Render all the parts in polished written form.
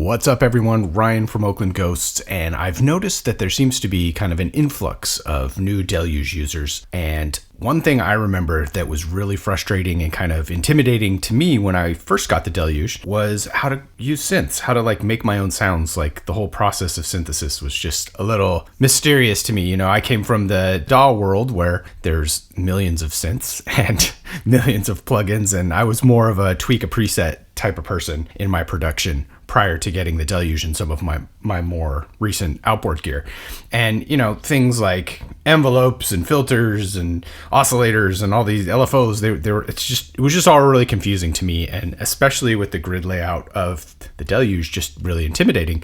What's up everyone, Ryan from Oakland Ghosts, and I've noticed that there seems to be kind of an influx of new Deluge users, and one thing I remember that was really frustrating and kind of intimidating to me when I first got the Deluge was how to use synths, how to like make my own sounds. Like the whole process of synthesis was just a little mysterious to me. You know, I came from the DAW world where there's millions of synths and millions of plugins, and I was more of a tweak a preset type of person in my production prior to getting the Deluge and some of my more recent outboard gear. And, you know, things like envelopes and filters and oscillators and all these LFOs, it was just all really confusing to me, and especially with the grid layout of the Deluge, just really intimidating.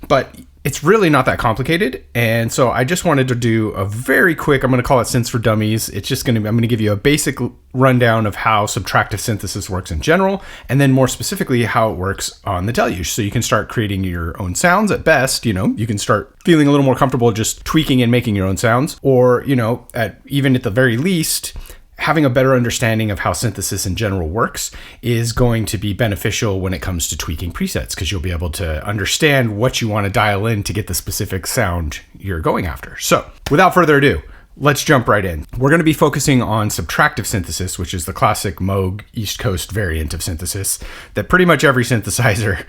But it's really not that complicated, and so I just wanted to do a very quick, I'm going to call it Synths for Dummies. I'm going to give you a basic rundown of how subtractive synthesis works in general, and then more specifically how it works on the Deluge. So you can start creating your own sounds at best, you know, you can start feeling a little more comfortable just tweaking and making your own sounds, or, you know, even at the very least, having a better understanding of how synthesis in general works is going to be beneficial when it comes to tweaking presets, because you'll be able to understand what you want to dial in to get the specific sound you're going after. So without further ado, let's jump right in. We're going to be focusing on subtractive synthesis, which is the classic Moog East Coast variant of synthesis that pretty much every synthesizer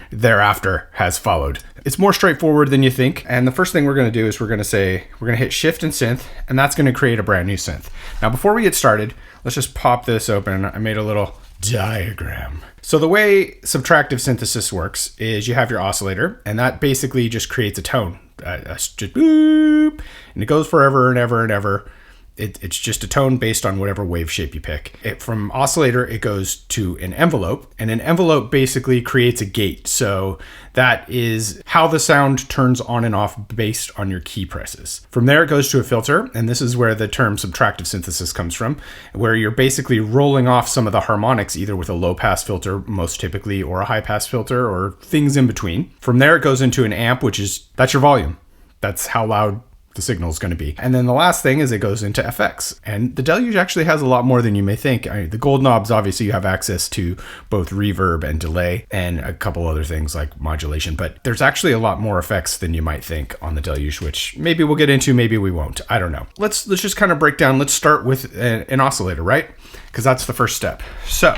thereafter has followed. It's more straightforward than you think. And the first thing we're going to do is we're going to hit Shift and Synth, and that's going to create a brand new synth. Now, before we get started, let's just pop this open. I made a little diagram. So the way subtractive synthesis works is you have your oscillator, and that basically just creates a tone. Just boop, and it goes forever and ever and ever. It's just a tone based on whatever wave shape you pick. From oscillator, it goes to an envelope, and an envelope basically creates a gate. So that is how the sound turns on and off based on your key presses. From there, it goes to a filter, and this is where the term subtractive synthesis comes from, where you're basically rolling off some of the harmonics, either with a low pass filter, most typically, or a high pass filter, or things in between. From there, it goes into an amp, that's your volume. That's how loud the signal is going to be. And then the last thing is it goes into FX. And the Deluge actually has a lot more than you may think. The gold knobs, obviously you have access to both reverb and delay and a couple other things like modulation, but there's actually a lot more effects than you might think on the Deluge, which maybe we'll get into, maybe we won't. I don't know. Let's just kind of break down. Let's start with an oscillator, right? Because that's the first step. So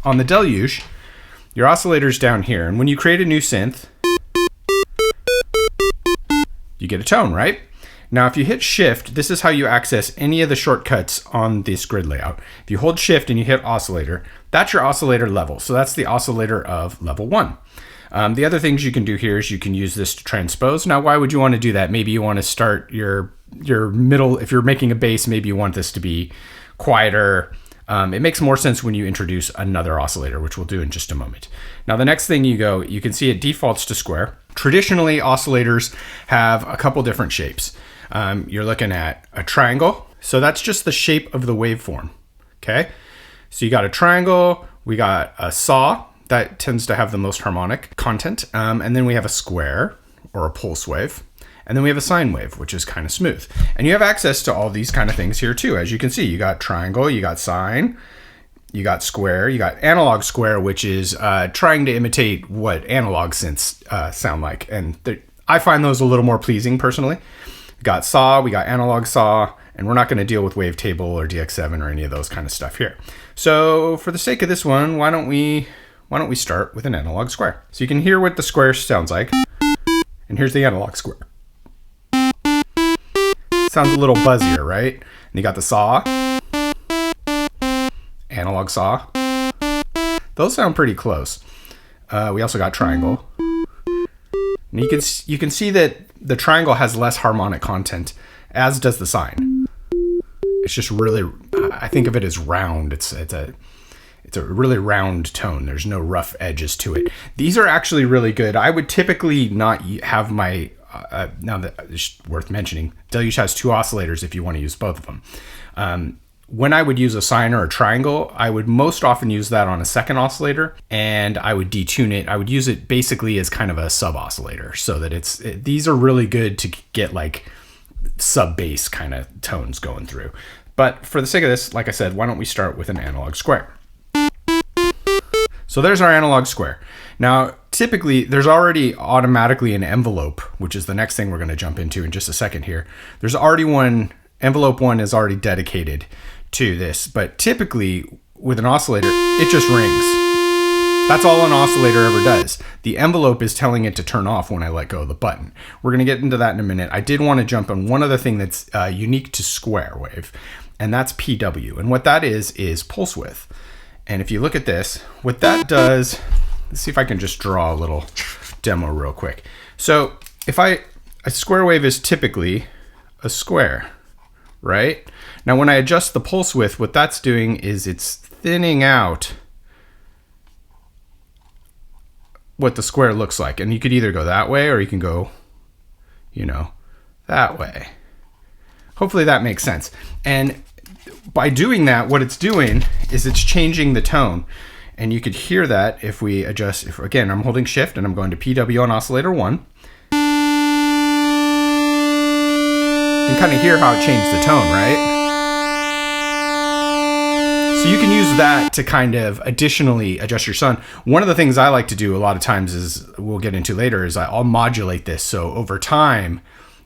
on the Deluge, your oscillator's down here. And when you create a new synth, you get a tone, right? Now, if you hit Shift, this is how you access any of the shortcuts on this grid layout. If you hold Shift and you hit Oscillator, that's your oscillator level. So that's the oscillator of level 1. The other things you can do here is you can use this to transpose. Now, why would you want to do that? Maybe you want to start your middle, if you're making a bass, maybe you want this to be quieter. It makes more sense when you introduce another oscillator, which we'll do in just a moment. Now, the next thing you can see it defaults to square. Traditionally, oscillators have a couple different shapes. You're looking at a triangle. So that's just the shape of the waveform. Okay. So you got a triangle, we got a saw that tends to have the most harmonic content. And then we have a square or a pulse wave. And then we have a sine wave, which is kind of smooth. And you have access to all these kind of things here too. As you can see, you got triangle, you got sine, you got square, you got analog square, which is trying to imitate what analog synths sound like. And I find those a little more pleasing personally. We got saw, we got analog saw, and we're not going to deal with wavetable or DX7 or any of those kind of stuff here. So for the sake of this one, why don't we start with an analog square? So you can hear what the square sounds like. And here's the analog square. Sounds a little buzzier, right? And you got the saw, analog saw. Those sound pretty close. We also got triangle. And you can see that the triangle has less harmonic content, as does the sine. It's just really, I think of it as round. It's a really round tone. There's no rough edges to it. These are actually really good. I would typically not have my, now that it's worth mentioning, Deluge has two oscillators if you want to use both of them. When I would use a sine or a triangle, I would most often use that on a second oscillator, and I would detune it. I would use it basically as kind of a sub oscillator, so that these are really good to get like sub bass kind of tones going through. But for the sake of this, like I said, why don't we start with an analog square? So there's our analog square. Now, typically there's already automatically an envelope, which is the next thing we're going to jump into in just a second here. There's already one, envelope 1 is already dedicated to this, but typically with an oscillator, it just rings. That's all an oscillator ever does. The envelope is telling it to turn off when I let go of the button. We're going to get into that in a minute. I did want to jump on one other thing that's unique to square wave, and that's PW. And what that is pulse width. And if you look at this, what that does, let's see if I can just draw a little demo real quick. So if a square wave is typically a square, right? Now when I adjust the pulse width, what that's doing is it's thinning out what the square looks like. And you could either go that way or you can go, you know, that way. Hopefully that makes sense. And by doing that, what it's doing is it's changing the tone. And you could hear that if we adjust, again, I'm holding shift and I'm going to PW on oscillator 1. You can kind of hear how it changed the tone, right? So you can use that to kind of additionally adjust your sound. One of the things I like to do a lot of times is, we'll get into later, is I'll modulate this. So over time,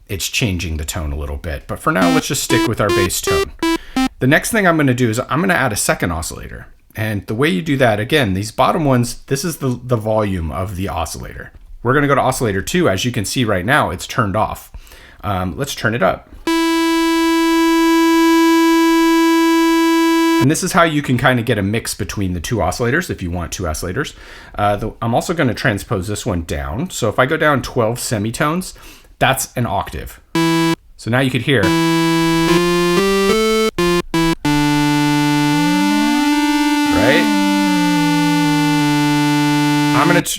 it's changing the tone a little bit. But for now, let's just stick with our bass tone. The next thing I'm going to do is I'm going to add a second oscillator. And the way you do that, again, these bottom ones, this is the volume of the oscillator. We're going to go to oscillator 2. As you can see right now, it's turned off. Let's turn it up. And this is how you can kind of get a mix between the two oscillators if you want two oscillators. I'm also going to transpose this one down. So if I go down 12 semitones, that's an octave. So now you could hear. Right?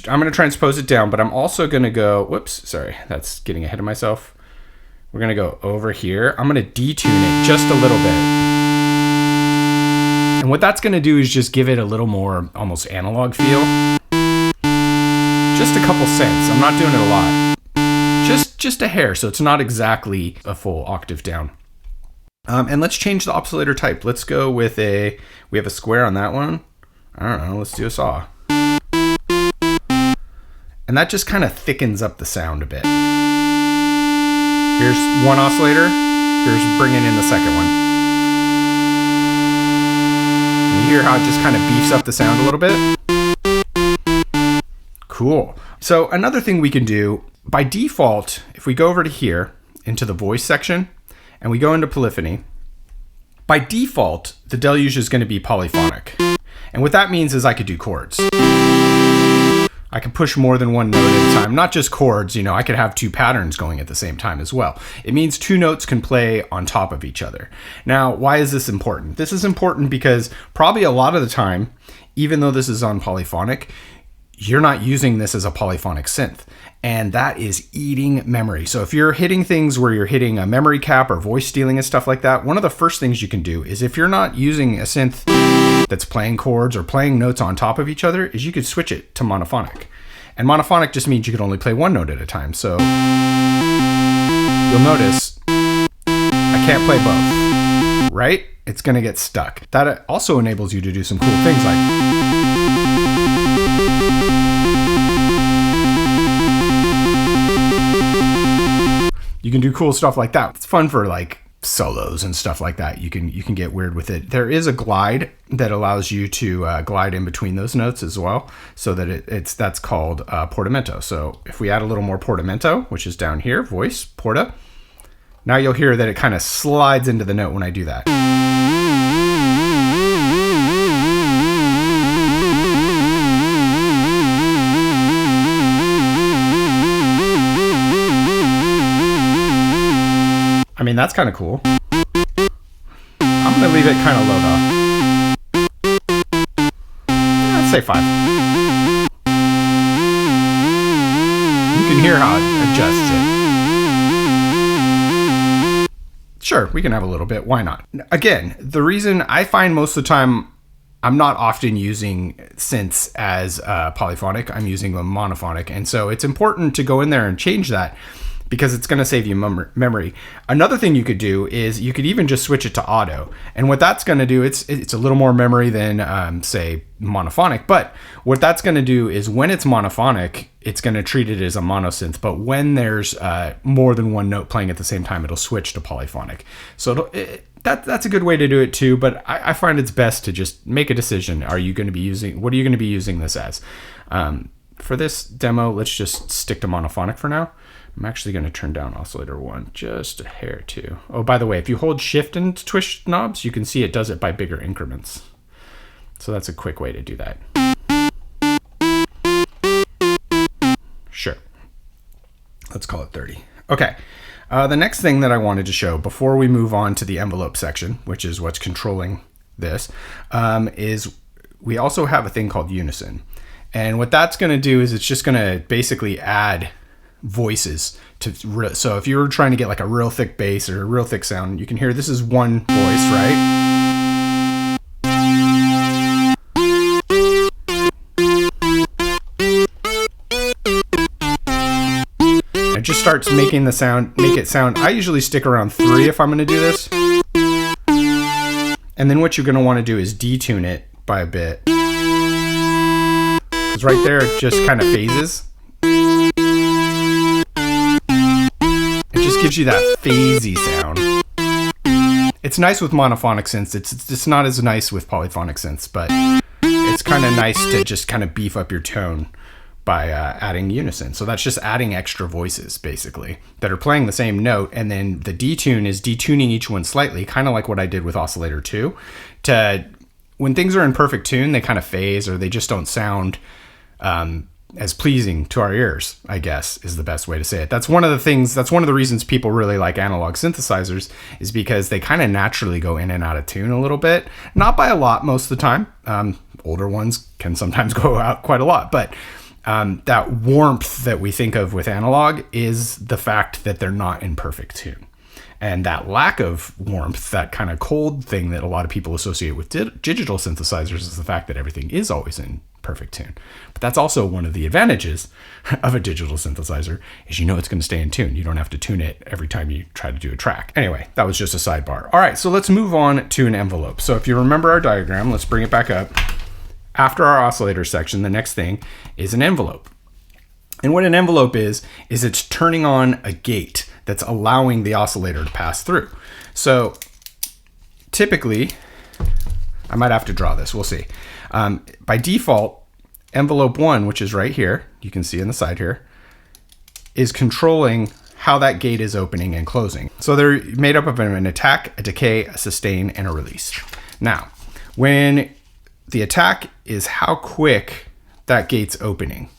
I'm gonna transpose it down, but I'm also gonna go, whoops, sorry, that's getting ahead of myself. We're gonna go over here. I'm gonna detune it just a little bit. And what that's gonna do is just give it a little more almost analog feel. Just a couple cents. I'm not doing it a lot. Just a hair, so it's not exactly a full octave down. And let's change the oscillator type. Let's go with we have a square on that one. I don't know, let's do a saw. And that just kind of thickens up the sound a bit. Here's one oscillator. Here's bringing in the second one. And you hear how it just kind of beefs up the sound a little bit? Cool. So another thing we can do, by default, if we go over to here, into the voice section, and we go into Polyphony, by default, the Deluge is going to be polyphonic. And what that means is I could do chords. I can push more than one note at a time, not just chords, you know, I could have two patterns going at the same time as well. It means two notes can play on top of each other. Now, why is this important? This is important because probably a lot of the time, even though this is on polyphonic, you're not using this as a polyphonic synth. And that is eating memory. So if you're hitting things where you're hitting a memory cap or voice stealing and stuff like that, one of the first things you can do is, if you're not using a synth that's playing chords or playing notes on top of each other, is you could switch it to monophonic. And monophonic just means you can only play one note at a time. So you'll notice I can't play both, right? It's gonna get stuck. That also enables you to do some cool things like, you can do cool stuff like that. It's fun for like solos and stuff like that. You can get weird with it. There is a glide that allows you to glide in between those notes as well, so that that's called Portamento. So if we add a little more Portamento, which is down here, voice, Porta, now you'll hear that it kind of slides into the note when I do that. I mean, that's kind of cool. I'm going to leave it kind of low though. Let's say 5. You can hear how it adjusts it. Sure, we can have a little bit. Why not? Again, the reason I find most of the time I'm not often using synths as polyphonic. I'm using them monophonic. And so it's important to go in there and change that, because it's going to save you memory. Another thing you could do is you could even just switch it to auto. And what that's going to do, it's a little more memory than, say, monophonic. But what that's going to do is when it's monophonic, it's going to treat it as a monosynth. But when there's more than one note playing at the same time, it'll switch to polyphonic. So that's a good way to do it too. But I find it's best to just make a decision. What are you going to be using this as? For this demo, let's just stick to monophonic for now. I'm actually going to turn down oscillator 1 just a hair too. Oh, by the way, if you hold shift and twist knobs, you can see it does it by bigger increments. So that's a quick way to do that. Sure. Let's call it 30. Okay. The next thing that I wanted to show before we move on to the envelope section, which is what's controlling this, is we also have a thing called Unison. And what that's going to do is it's just going to basically add voices to, so if you were trying to get like a real thick bass or a real thick sound, you can hear this is one voice, right? It just starts making the sound, I usually stick around 3 if I'm going to do this. And then what you're going to want to do is detune it by a bit. Because right there it just kind of phases. Gives you that phasey sound. It's nice with monophonic synths. It's not as nice with polyphonic synths, but it's kind of nice to just kind of beef up your tone by adding unison. So that's just adding extra voices basically that are playing the same note, and then the detune is detuning each one slightly, kind of like what I did with oscillator 2. When things are in perfect tune, they kind of phase or they just don't sound as pleasing to our ears, I guess, is the best way to say it. That's one of the reasons people really like analog synthesizers, is because they kind of naturally go in and out of tune a little bit. Not by a lot most of the time. Older ones can sometimes go out quite a lot, but that warmth that we think of with analog is the fact that they're not in perfect tune. And that lack of warmth, that kind of cold thing that a lot of people associate with digital synthesizers, is the fact that everything is always in perfect tune. But that's also one of the advantages of a digital synthesizer, is you know it's going to stay in tune. You don't have to tune it every time you try to do a track. Anyway, that was just a sidebar. All right, so let's move on to an envelope. So if you remember our diagram, let's bring it back up. After our oscillator section, the next thing is an envelope. And what an envelope is it's turning on a gate that's allowing the oscillator to pass through. So typically, I might have to draw this, we'll see. By default, envelope 1, which is right here, you can see in the side here, is controlling how that gate is opening and closing. So they're made up of an attack, a decay, a sustain, and a release. Now, when the attack is how quick that gate's opening,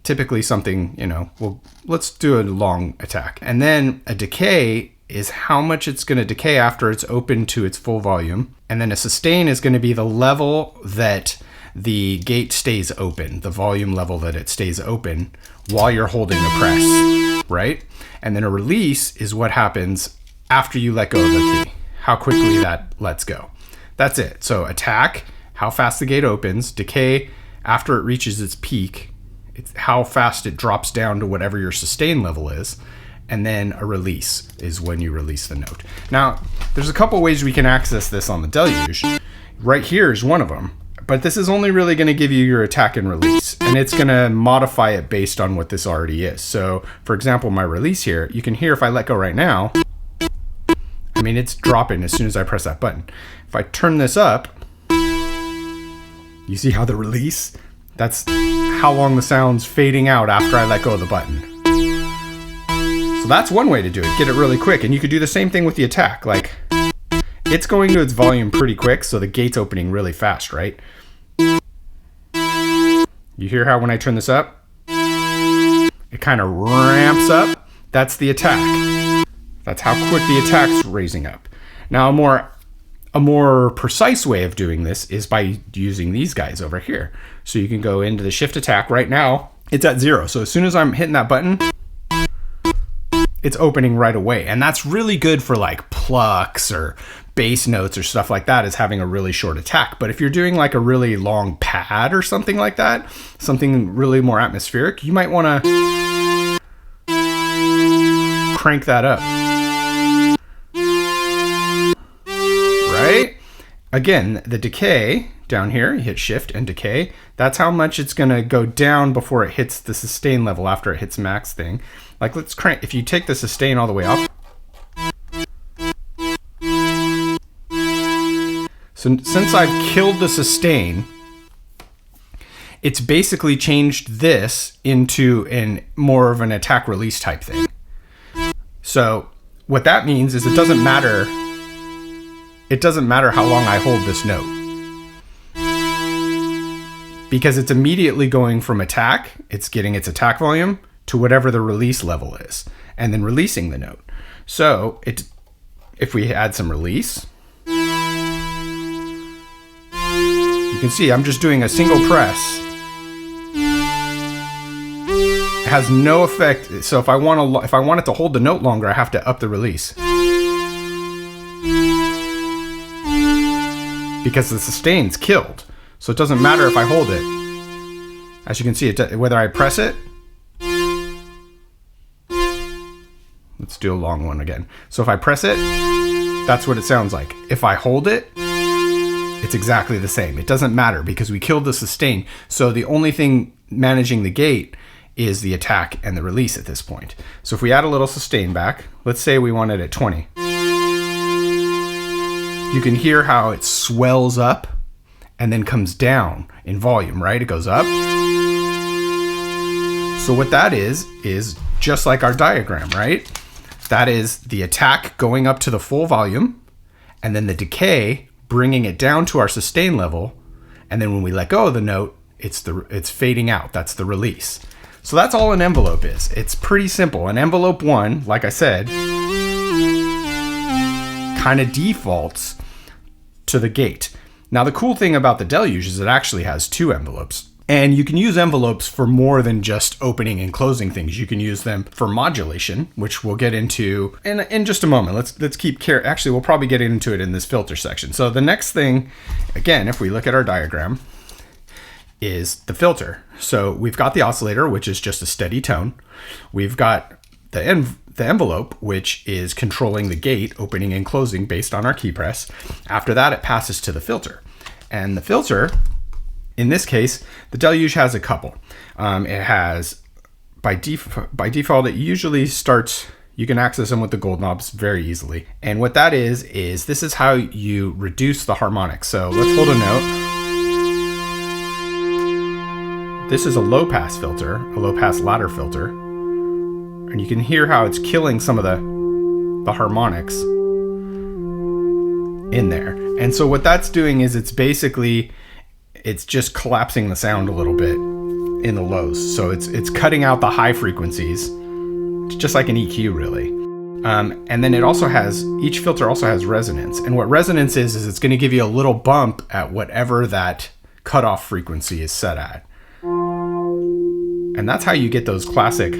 typically something, well, let's do a long attack. And then a decay is how much it's going to decay after it's open to its full volume. And then a sustain is going to be the level that the gate stays open, the volume level that it stays open while you're holding the press, right? And then a release is what happens after you let go of the key, how quickly that lets go. That's it. So attack, how fast the gate opens. Decay, after it reaches its peak, it's how fast it drops down to whatever your sustain level is. And then a release is when you release the note. Now, there's a couple ways we can access this on the Deluge. Right here is one of them, but this is only really going to give you your attack and release, and it's going to modify it based on what this already is. So, for example, my release here, you can hear if I let go right now, I mean, it's dropping as soon as I press that button. If I turn this up, you see how the release, that's how long the sound's fading out after I let go of the button. So that's one way to do it, get it really quick. And you could do the same thing with the attack. Like, it's going to its volume pretty quick, so the gate's opening really fast, right? You hear how when I turn this up, it kind of ramps up? That's the attack. That's how quick the attack's raising up. Now, a more precise way of doing this is by using these guys over here. So you can go into the shift attack. Right now, it's at 0. So as soon as I'm hitting that button, it's opening right away. And that's really good for like plucks or bass notes or stuff like that, is having a really short attack. But if you're doing like a really long pad or something like that, something really more atmospheric, you might want to crank that up. Right? Again, the decay down here, you hit shift and decay. That's how much it's gonna go down before it hits the sustain level after it hits max thing. Like let's crank, if you take the sustain all the way up. So since I've killed the sustain, it's basically changed this into more of an attack release type thing. So what that means is it doesn't matter how long I hold this note, because it's immediately going from attack, it's getting its attack volume to whatever the release level is, and then releasing the note. So if we add some release, you can see I'm just doing a single press. It has no effect. So if I want it to hold the note longer, I have to up the release, because the sustain's killed. So it doesn't matter if I hold it. As you can see, whether I press it. Let's do a long one again. So if I press it, that's what it sounds like. If I hold it, it's exactly the same. It doesn't matter because we killed the sustain. So the only thing managing the gate is the attack and the release at this point. So if we add a little sustain back, let's say we want it at 20. You can hear how it swells up and then comes down in volume, right? It goes up. So what that is just like our diagram, right? That is the attack going up to the full volume, and then the decay bringing it down to our sustain level, and then when we let go of the note, it's fading out. That's the release. So that's all an envelope is. It's pretty simple. An envelope 1, like I said, kind of defaults to the gate. Now the cool thing about the Deluge is it actually has 2 envelopes. And you can use envelopes for more than just opening and closing things. You can use them for modulation, which we'll get into in just a moment. Let's keep care. Actually, we'll probably get into it in this filter section. So the next thing, again, if we look at our diagram, is the filter. So we've got the oscillator, which is just a steady tone. We've got the envelope, which is controlling the gate, opening and closing based on our key press. After that, it passes to the filter. And the filter, in this case, the Deluge has a couple. It has, by default, it usually starts, you can access them with the gold knobs very easily. And what that is this is how you reduce the harmonics. So let's hold a note. This is a low pass filter, a low pass ladder filter. And you can hear how it's killing some of the harmonics in there. And so what that's doing is it's just collapsing the sound a little bit in the lows. So it's cutting out the high frequencies. It's just like an EQ really. And then each filter also has resonance. And what resonance is it's going to give you a little bump at whatever that cutoff frequency is set at. And that's how you get those classic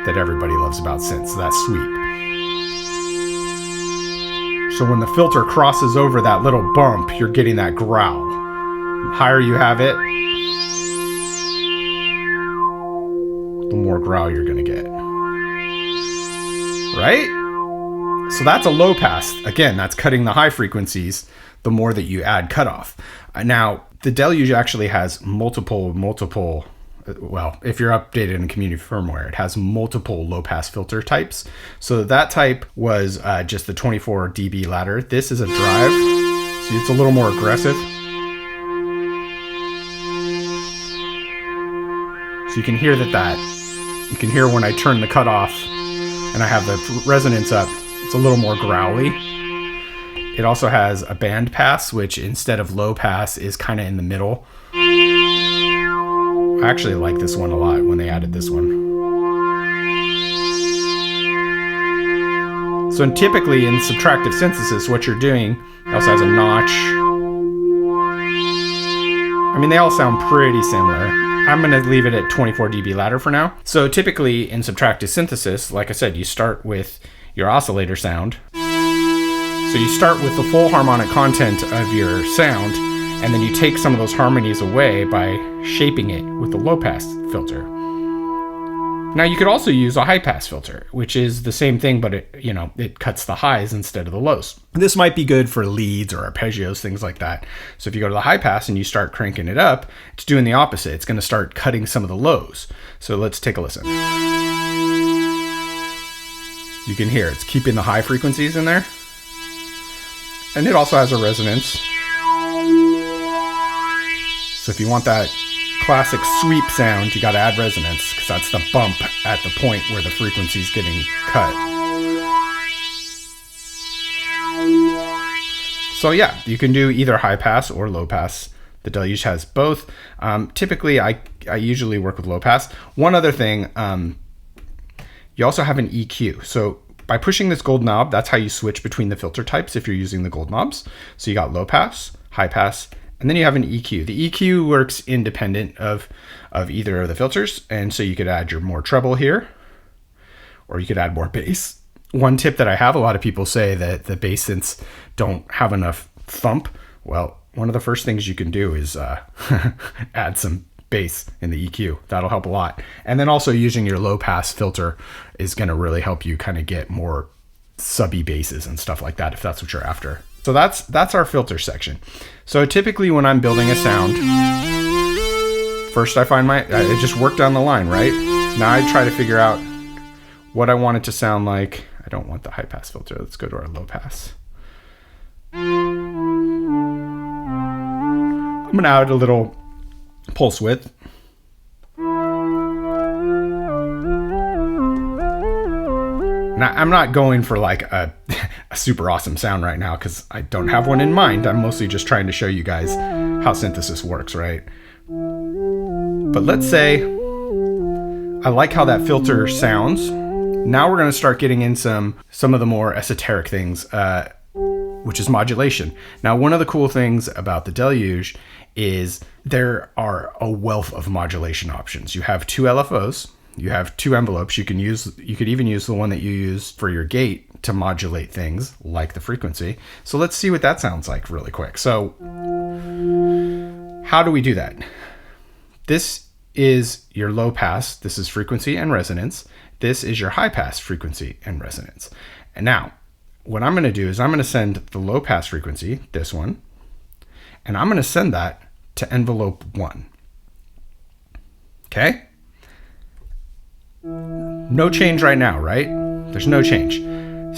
that everybody loves about synths, that sweep. So when the filter crosses over that little bump, you're getting that growl. The higher you have it, the more growl you're gonna get. Right? So that's a low pass. Again, that's cutting the high frequencies the more that you add cutoff. Now, the Deluge actually has multiple, well, if you're updated in community firmware, it has multiple low pass filter types. So that type was just the 24 dB ladder. This is a drive, so it's a little more aggressive. So you can hear you can hear when I turn the cutoff and I have the resonance up, it's a little more growly. It also has a band pass, which instead of low pass is kind of in the middle. I actually like this one a lot when they added this one. So typically in subtractive synthesis, what you're doing, it also has a notch. I mean, they all sound pretty similar. I'm going to leave it at 24 dB ladder for now. So typically in subtractive synthesis, like I said, you start with your oscillator sound. So you start with the full harmonic content of your sound, and then you take some of those harmonies away by shaping it with the low pass filter. Now you could also use a high pass filter, which is the same thing, but it cuts the highs instead of the lows. This might be good for leads or arpeggios, things like that. So if you go to the high pass and you start cranking it up, it's doing the opposite. It's going to start cutting some of the lows. So let's take a listen. You can hear it's keeping the high frequencies in there. And it also has a resonance. So if you want that classic sweep sound, you got to add resonance, because that's the bump at the point where the frequency is getting cut. So yeah, you can do either high pass or low pass. The Deluge has both. Typically, I usually work with low pass. One other thing, you also have an EQ. So by pushing this gold knob, that's how you switch between the filter types if you're using the gold knobs. So you got low pass, high pass, and then you have an EQ. The EQ works independent of either of the filters. And so you could add your more treble here, or you could add more bass. One tip that I have, a lot of people say that the bass synths don't have enough thump. Well, one of the first things you can do is add some bass in the EQ. That'll help a lot. And then also using your low pass filter is going to really help you kind of get more subby basses and stuff like that, if that's what you're after. So that's our filter section. So typically when I'm building a sound, first I just work down the line, right? Now I try to figure out what I want it to sound like. I don't want the high pass filter. Let's go to our low pass. I'm gonna add a little pulse width. Now, I'm not going for like a super awesome sound right now because I don't have one in mind. I'm mostly just trying to show you guys how synthesis works, right? But let's say I like how that filter sounds. Now we're going to start getting in some of the more esoteric things, which is modulation. Now, one of the cool things about the Deluge is there are a wealth of modulation options. You have 2 LFOs. You have 2 envelopes. You could even use the one that you use for your gate to modulate things like the frequency. So let's see what that sounds like really quick. So how do we do that? This is your low pass. This is frequency and resonance. This is your high pass frequency and resonance. And now what I'm going to do is I'm going to send the low pass frequency, this one, and I'm going to send that to envelope 1. Okay? No change right now, right? There's no change.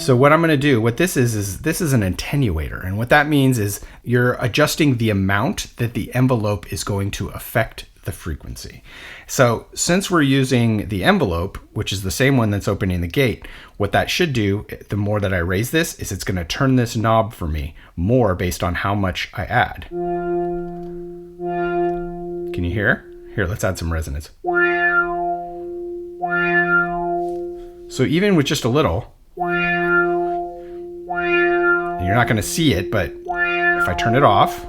So what I'm going to do, what this is this is an attenuator. And what that means is you're adjusting the amount that the envelope is going to affect the frequency. So since we're using the envelope, which is the same one that's opening the gate, what that should do, the more that I raise this, is it's going to turn this knob for me more based on how much I add. Can you hear? Here, let's add some resonance. So even with just a little, and you're not going to see it, but if I turn it off,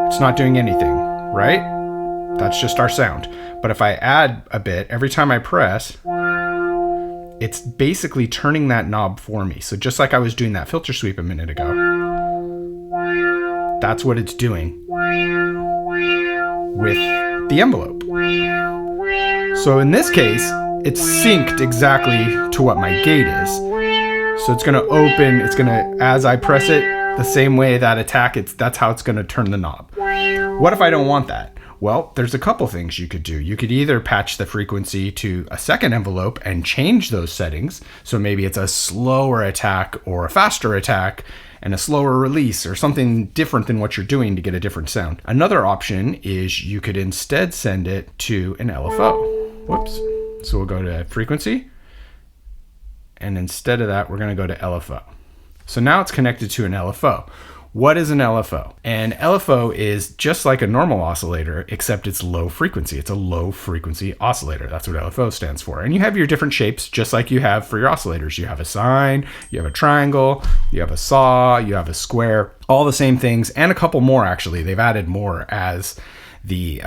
it's not doing anything, right? That's just our sound. But if I add a bit, every time I press, it's basically turning that knob for me. So just like I was doing that filter sweep a minute ago, that's what it's doing with the envelope. So in this case, it's synced exactly to what my gate is. So it's going to open, it's going to, as I press it, the same way that attack, that's how it's going to turn the knob. What if I don't want that? Well, there's a couple things you could do. You could either patch the frequency to a second envelope and change those settings. So maybe it's a slower attack or a faster attack and a slower release or something different than what you're doing to get a different sound. Another option is you could instead send it to an LFO. Whoops. So we'll go to frequency. And instead of that, we're going to go to LFO. So now it's connected to an LFO. What is an LFO? An LFO is just like a normal oscillator, except it's low frequency. It's a low frequency oscillator. That's what LFO stands for. And you have your different shapes, just like you have for your oscillators. You have a sine, you have a triangle, you have a saw, you have a square, all the same things, and a couple more actually. They've added more as the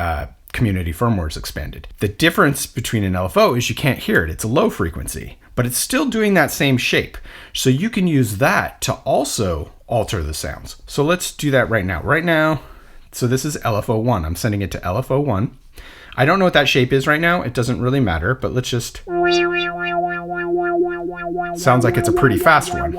community firmware is expanded. The difference between an LFO is you can't hear it. It's a low frequency, but it's still doing that same shape. So you can use that to also alter the sounds. So let's do that right now. Right now, so this is LFO1. I'm sending it to LFO1. I don't know what that shape is right now. It doesn't really matter, but let's just... Sounds like it's a pretty fast one.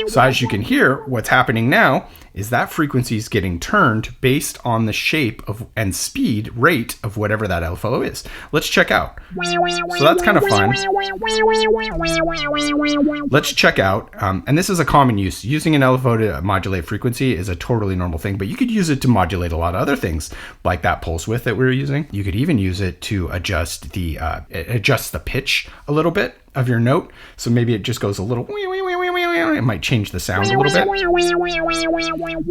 So as you can hear, what's happening now is that frequency is getting turned based on the shape of and speed rate of whatever that LFO is. Let's check out. So that's kind of fun. Let's check out, and this is a common use. Using an LFO to modulate frequency is a totally normal thing, but you could use it to modulate a lot of other things, like that pulse width that we were using. You could even use it to adjust the pitch a little bit of your note. So maybe it just goes a little, it might change the sound a little bit.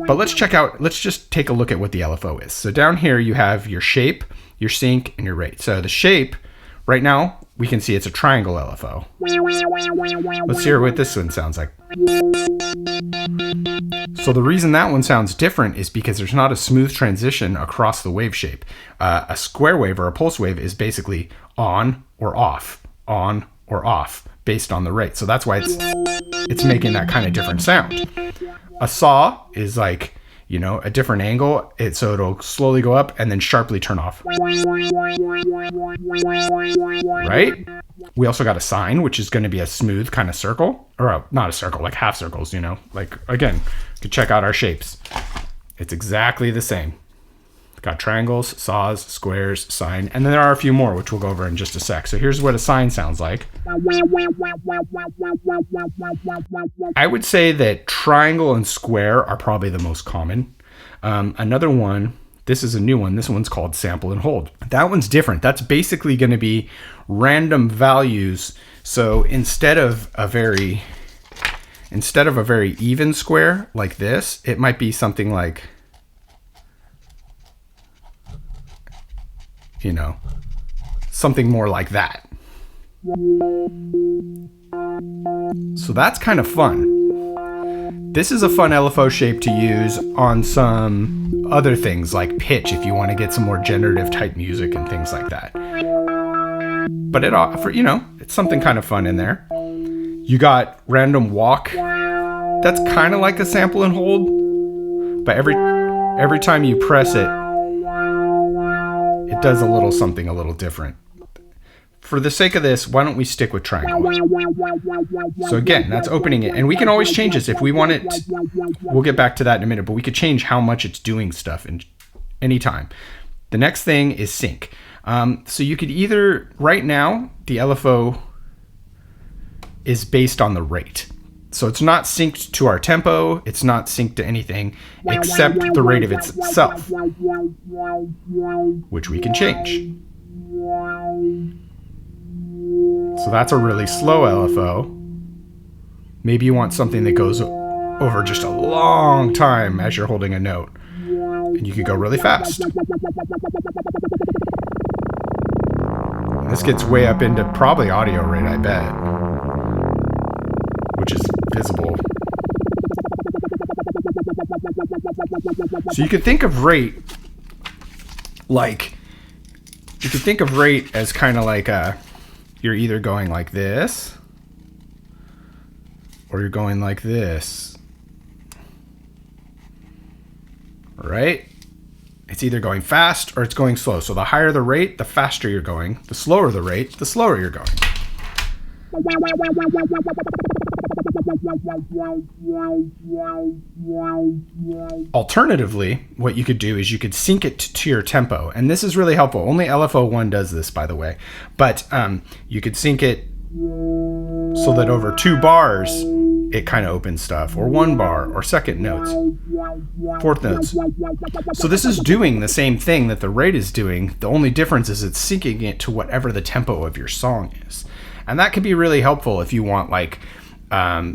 But let's check out, let's just take a look at what the LFO is. So down here you have your shape, your sync, and your rate. So the shape, right now, we can see it's a triangle LFO. Let's hear what this one sounds like. So the reason that one sounds different is because there's not a smooth transition across the wave shape. A square wave or a pulse wave is basically on or off, based on the rate. So that's why it's making that kind of different sound. A saw is like, you know, a different angle, so it'll slowly go up and then sharply turn off. Right? We also got a sine, which is going to be a smooth kind of circle, or not a circle, like half circles, you know, like, again, you could check out our shapes. It's exactly the same. Got triangles, saws, squares, sine, and then there are a few more, which we'll go over in just a sec. So here's what a sine sounds like. I would say that triangle and square are probably the most common. Another one, this is a new one. This one's called sample and hold. That one's different. That's basically going to be random values. So instead of a very even square like this, it might be something like, you know, something more like that. So that's kind of fun. This is a fun LFO shape to use on some other things like pitch if you want to get some more generative type music and things like that. But you know, it's something kind of fun in there. You got random walk. That's kind of like a sample and hold, but every time you press it, it does a little something a little different. For the sake of this, why don't we stick with triangle? So again, that's opening it. And we can always change this if we want it. We'll get back to that in a minute, but we could change how much it's doing stuff in any time. The next thing is sync. So you could either, right now, the LFO is based on the rate. So it's not synced to our tempo. It's not synced to anything except the rate of itself, which we can change. So that's a really slow LFO. Maybe you want something that goes over just a long time as you're holding a note. And you could go really fast. And this gets way up into probably audio rate, I bet. Which is visible. So you could think of rate like, you could think of rate as kind of like you're either going like this or you're going like this, right? It's either going fast or it's going slow. So the higher the rate, the faster you're going. The slower the rate, the slower you're going. Alternatively, what you could do is you could sync it to your tempo, and this is really helpful. Only LFO1 does this, by the way, but you could sync it so that over 2 bars it kind of opens stuff, or 1 bar, or second notes, fourth notes. So this is doing the same thing that the rate is doing. The only difference is it's syncing it to whatever the tempo of your song is, and that can be really helpful if you want, like,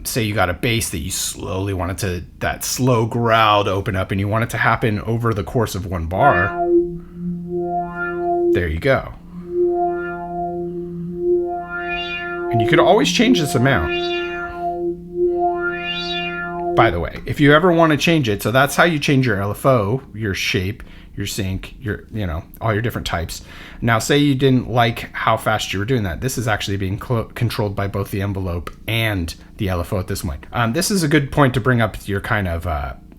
say you got a bass that you slowly want it to, that slow growl to open up, and you want it to happen over the course of 1 bar. There you go. And you could always change this amount. By the way, if you ever want to change it, so that's how you change your LFO, your shape, your sync, all your different types. Now, say you didn't like how fast you were doing that. This is actually being controlled by both the envelope and the LFO at this point. This is a good point to bring up your kind of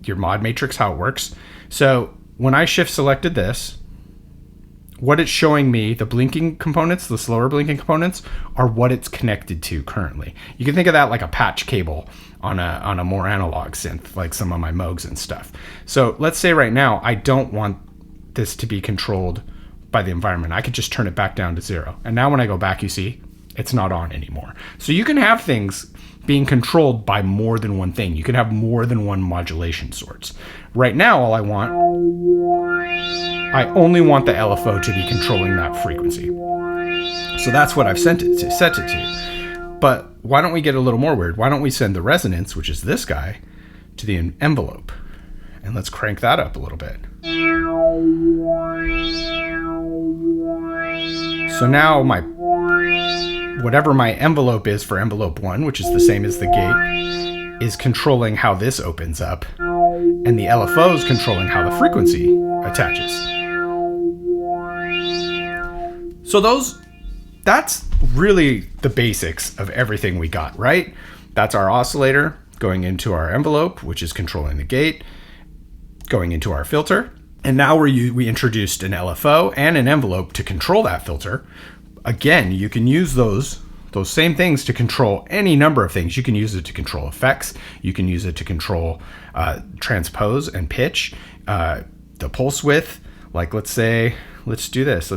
your mod matrix, how it works. So when I shift selected this, what it's showing me, the blinking components, the slower blinking components, are what it's connected to currently. You can think of that like a patch cable on a more analog synth, like some of my Moogs and stuff. So let's say right now, I don't want this to be controlled by the environment. I could just turn it back down to 0. And now when I go back, you see, it's not on anymore. So you can have things being controlled by more than one thing. You can have more than one modulation source. Right now, all I only want the LFO to be controlling that frequency. So that's what I've set it to. But why don't we get a little more weird? Why don't we send the resonance, which is this guy, to the envelope? And let's crank that up a little bit. So now whatever my envelope is for envelope 1, which is the same as the gate, is controlling how this opens up. And the LFO is controlling how the frequency attaches. So that's really the basics of everything we got, right? That's our oscillator going into our envelope, which is controlling the gate, going into our filter. And now we introduced an LFO and an envelope to control that filter. Again, you can use those same things to control any number of things. You can use it to control effects. You can use it to control transpose and pitch, the pulse width. Like let's do this.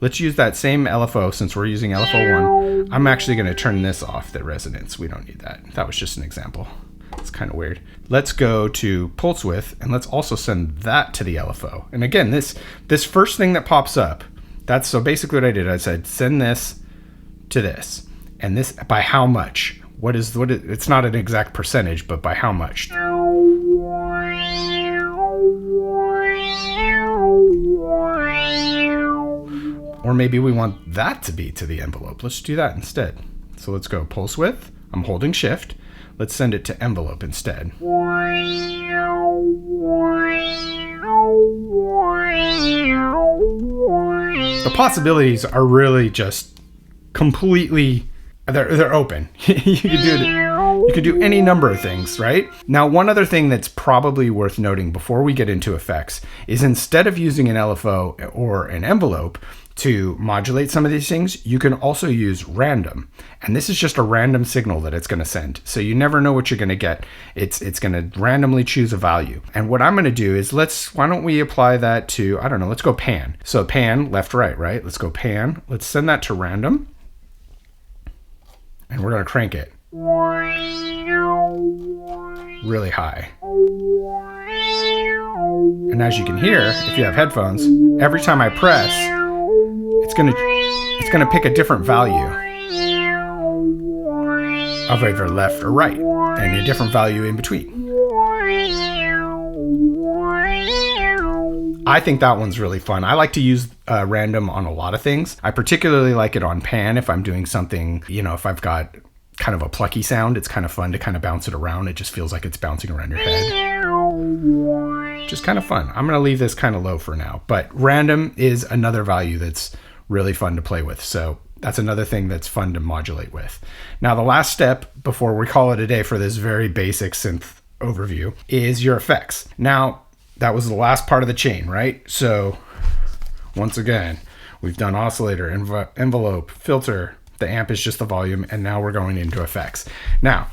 Let's use that same LFO since we're using LFO 1. I'm actually going to turn this off, the resonance. We don't need that. That was just an example. It's kind of weird. Let's go to pulse width and let's also send that to the LFO. And again, this first thing that pops up, so basically what I did, I said, send this to this. And this by how much? It's not an exact percentage, but by how much? Or maybe we want that to be to the envelope. Let's do that instead. So let's go pulse width. I'm holding shift. Let's send it to envelope instead. The possibilities are really just completely, they're open. You can do any number of things, right? Now, one other thing that's probably worth noting before we get into effects is instead of using an LFO or an envelope to modulate some of these things, you can also use random. And this is just a random signal that it's going to send. So you never know what you're going to get. It's going to randomly choose a value. And what I'm going to do is why don't we apply that to, I don't know, let's go pan. So pan, left, right? Let's go pan. Let's send that to random. And we're going to crank it really high. And as you can hear, if you have headphones, every time I press, it's gonna pick a different value of either left or right, and a different value in between. I think that one's really fun. I like to use random on a lot of things. I particularly like it on pan if I'm doing something, if I've got kind of a plucky sound, it's kind of fun to kind of bounce it around. It just feels like it's bouncing around your head. Just kind of fun. I'm going to leave this kind of low for now, but random is another value that's really fun to play with. So that's another thing that's fun to modulate with. Now, the last step before we call it a day for this very basic synth overview is your effects. Now, that was the last part of the chain, right? So once again, we've done oscillator, envelope, filter, the amp is just the volume, and now we're going into effects. Now,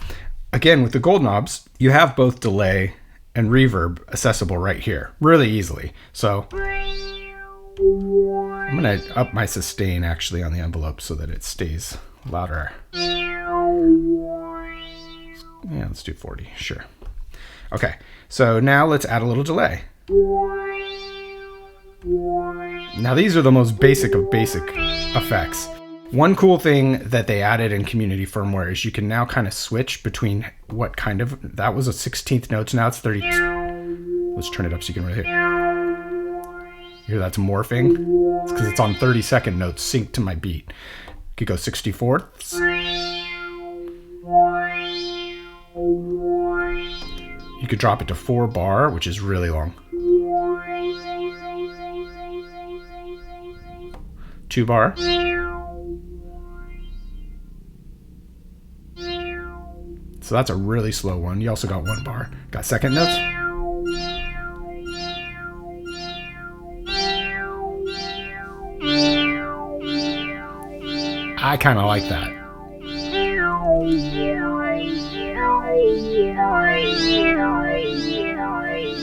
again, with the gold knobs, you have both delay and reverb accessible right here, really easily. So I'm going to up my sustain actually on the envelope so that it stays louder. Yeah, let's do 40, sure. Okay, so now let's add a little delay. Now these are the most basic of basic effects. One cool thing that they added in community firmware is you can now kind of switch between what kind of, that was a 16th notes, now it's 32. Let's turn it up so you can really hear that's morphing. It's because it's on 32nd notes synced to my beat. You could go 64ths. You could drop it to 4 bar, which is really long. 2 bar. So that's a really slow one. You also got 1 bar. Got second notes. I kind of like that.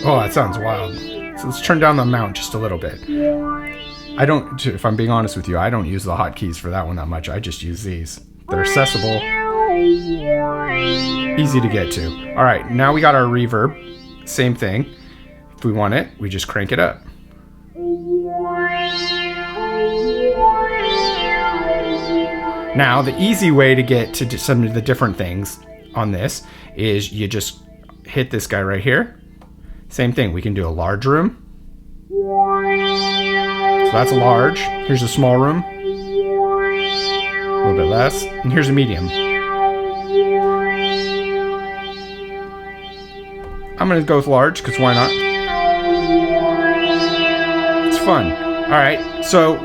Oh, that sounds wild. So let's turn down the amount just a little bit. I don't, if I'm being honest with you, I don't use the hotkeys for that one that much. I just use these. They're accessible, easy to get to. All right, now we got our reverb. Same thing. If we want it, we just crank it up. Now, the easy way to get to some of the different things on this is you just hit this guy right here. Same thing, we can do a large room. So that's a large. Here's a small room. A little bit less. And here's a medium. I'm going to go with large because why not? It's fun. All right, so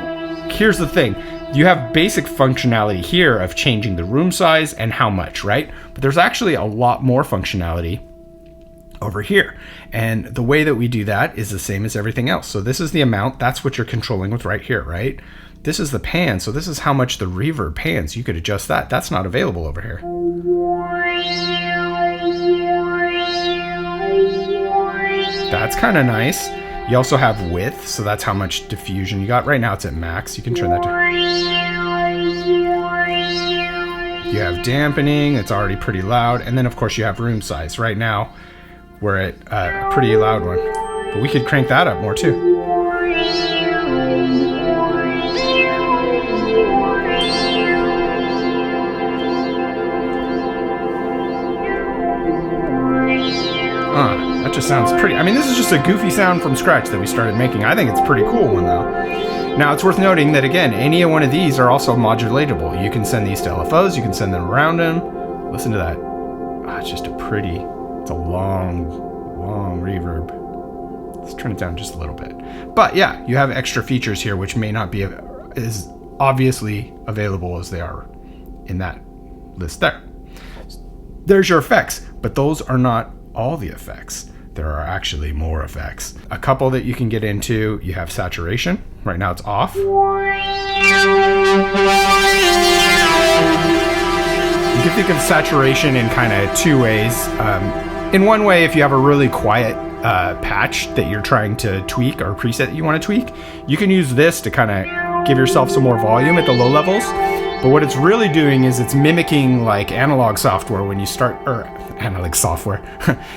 here's the thing. You have basic functionality here of changing the room size and how much, right? But there's actually a lot more functionality over here. And the way that we do that is the same as everything else. So this is the amount, that's what you're controlling with right here, right? This is the pan, so this is how much the reverb pans. You could adjust that. That's not available over here. That's kind of nice. You also have width, so that's how much diffusion you got. Right now it's at max. You can turn that down. You have dampening, it's already pretty loud. And then of course you have room size. Right now we're at a pretty loud one, but we could crank that up more too. That just sounds pretty. I mean, this is just a goofy sound from scratch that we started making. I think it's a pretty cool one though. Now it's worth noting that again, any one of these are also modulatable. You can send these to LFOs, you can send them around them. Listen to that. It's just a pretty, it's a long reverb. Let's turn it down just a little bit. But yeah, you have extra features here which may not be as obviously available as they are in that list there. There's your effects, but those are not all the effects. There are actually more effects. A couple that you can get into, you have saturation. Right now it's off. You can think of saturation in kind of two ways. In one way, if you have a really quiet patch that you're trying to tweak or preset that you want to tweak, you can use this to kind of give yourself some more volume at the low levels. But what it's really doing is it's mimicking like analog software when you start, or analog software.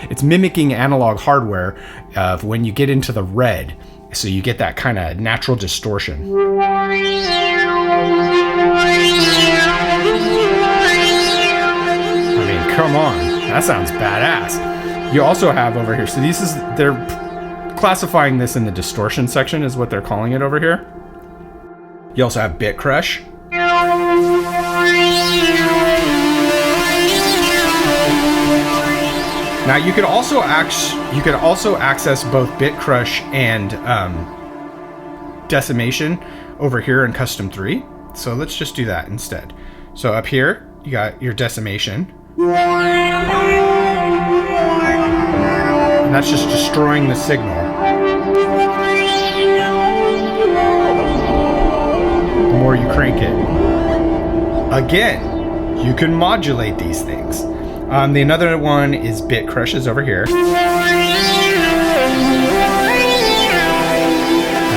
It's mimicking analog hardware of when you get into the red. So you get that kind of natural distortion. I mean, come on, that sounds badass. You also have over here, so they're classifying this in the distortion section is what they're calling it over here. You also have bit crush. Now you could also access both bit crush and decimation over here in custom 3. So let's just do that instead. So up here you got your decimation, and that's just destroying the signal. The more you crank it. Again, you can modulate these things. The another one is bit crushes over here. And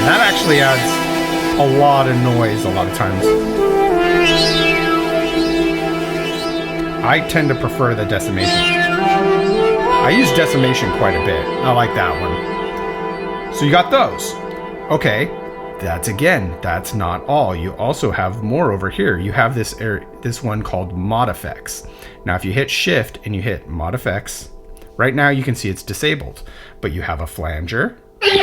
that actually adds a lot of noise a lot of times. I tend to prefer the decimation. I use decimation quite a bit. I like that one. So you got those. Okay. That's not all. You also have more over here. You have this one called Mod Effects. Now, if you hit Shift and you hit Mod Effects, right now you can see it's disabled, but you have a flanger. You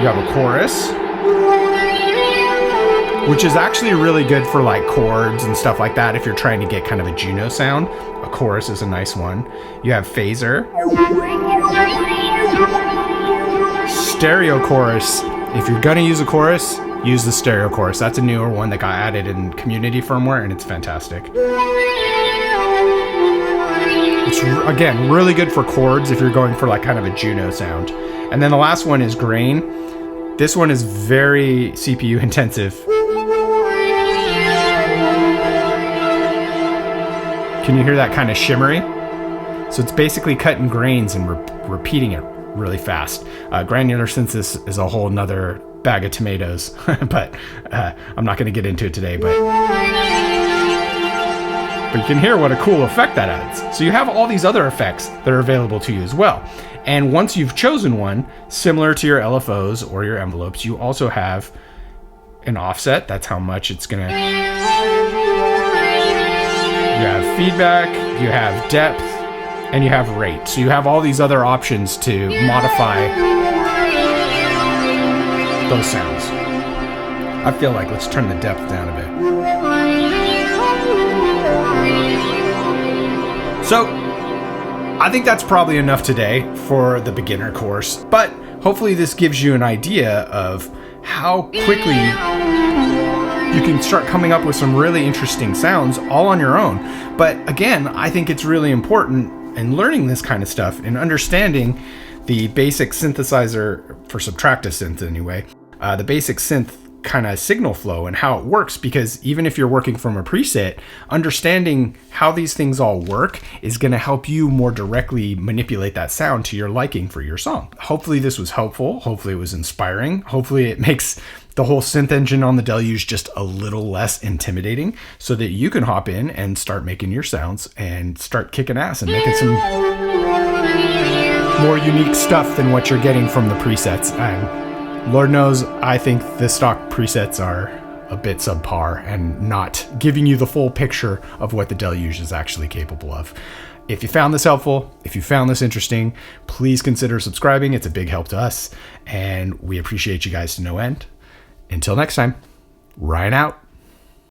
have a chorus, which is actually really good for like chords and stuff like that. If you're trying to get kind of a Juno sound, a chorus is a nice one. You have phaser. stereo chorus, if you're gonna use a chorus, use the stereo chorus. That's a newer one that got added in community firmware, and it's fantastic. It's, again, really good for chords if you're going for like kind of a Juno sound. And then the last one is grain. This one is very CPU intensive. Can you hear that kind of shimmery? So it's basically cutting grains and repeating it really fast. Granular synthesis is a whole nother bag of tomatoes, but I'm not going to get into it today. But you can hear what a cool effect that adds. So you have all these other effects that are available to you as well. And once you've chosen one, similar to your LFOs or your envelopes, you also have an offset. That's how much it's going to... You have feedback, you have depth, and you have rate. So you have all these other options to modify those sounds. I feel like let's turn the depth down a bit. So I think that's probably enough today for the beginner course, but hopefully this gives you an idea of how quickly you can start coming up with some really interesting sounds all on your own. But again, I think it's really important in learning this kind of stuff and understanding the basic synthesizer for subtractive synth anyway, the basic synth kind of signal flow and how it works, because even if you're working from a preset, understanding how these things all work is going to help you more directly manipulate that sound to your liking for your song. Hopefully this was helpful. Hopefully it was inspiring. Hopefully it makes the whole synth engine on the Deluge just a little less intimidating so that you can hop in and start making your sounds and start kicking ass and making some more unique stuff than what you're getting from the presets. And Lord knows, I think the stock presets are a bit subpar and not giving you the full picture of what the Deluge is actually capable of. If you found this helpful, if you found this interesting, please consider subscribing. It's a big help to us, and we appreciate you guys to no end. Until next time, Ryan out.